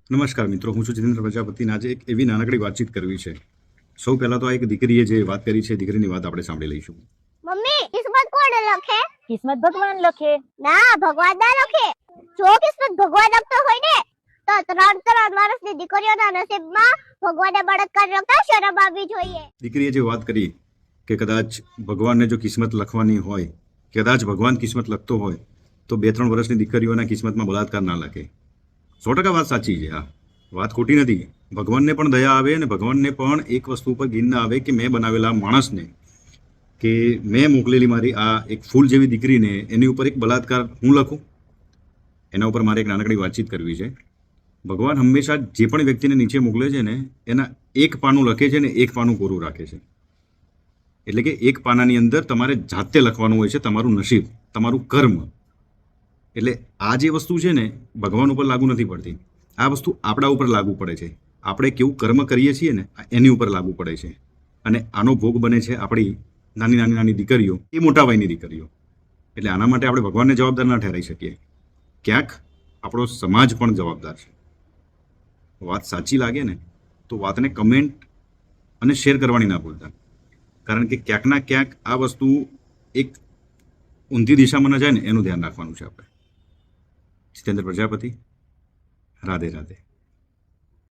નમસ્કાર મિત્રો, હું છું જીતેન્દ્ર પ્રજાપતિને આજે એક એવી નાનકડી વાતચીત કરવી છે. સૌ પહેલા તો આ એક દીકરીએ જે વાત કરી છે, દીકરીની વાત આપણે સાંભળી લઈશું. મમ્મી, કિસ્મત કોણ લખે? કિસ્મત ભગવાન લખે. ના, ભગવાન ના લખે. જો કિસ્મત ભગવાન લખતો હોય ને તો 3 વર્ષની દીકરીઓના નસીબમાં ભગવાને બળાત્કાર લખતા શરમ આવવી જોઈએ. દીકરીએ જે વાત કરી કે કદાચ ભગવાનને જો કિસ્મત લખવાની હોય, કદાચ ભગવાન કિસ્મત લખતો હોય તો 2-3 વર્ષની દીકરીઓના કિસ્મતમાં બળાત્કાર ના લખે. 100% વાત સાચી છે. હા, વાત ખોટી નથી. ભગવાનને પણ દયા આવે અને ભગવાનને પણ એક વસ્તુ ઉપર ગીન ના આવે કે મેં બનાવેલા માણસને, કે મેં મોકલેલી મારી આ એક ફૂલ જેવી દીકરીને એની ઉપર એક બળાત્કાર હું લખું. એના ઉપર મારે એક નાનકડી વાતચીત કરવી છે. ભગવાન હંમેશા જે પણ વ્યક્તિને નીચે મોકલે છે ને એના એક પાનું લખે છે ને એક પાનું કોરું રાખે છે. એટલે કે એક પાનાની અંદર તમારે જાતે લખવાનું હોય છે તમારું નસીબ, તમારું કર્મ. એટલે આ જે વસ્તુ છે ને ભગવાન ઉપર લાગુ નથી પડતી. આ વસ્તુ આપણા ઉપર લાગુ પડે છે. આપણે કેવું કર્મ કરીએ છીએ ને એની ઉપર લાગુ પડે છે. અને આનો ભોગ બને છે આપણી નાની દીકરીઓ, એ મોટા વયની દીકરીઓ. એટલે આના માટે આપણે ભગવાનને જવાબદાર ના ઠેરાઈ શકીએ. ક્યાંક આપણો સમાજ પણ જવાબદાર છે. વાત સાચી લાગે ને તો વાતને કમેન્ટ અને શેર કરવાની ના ભૂલતા. કારણ કે ક્યાંક ના ક્યાંક આ વસ્તુ એક ઊંધી દિશામાં ન જાય ને એનું ધ્યાન રાખવાનું છે આપણે. જીતેન્દ્ર પ્રજાપતિ, રાધે રાધે.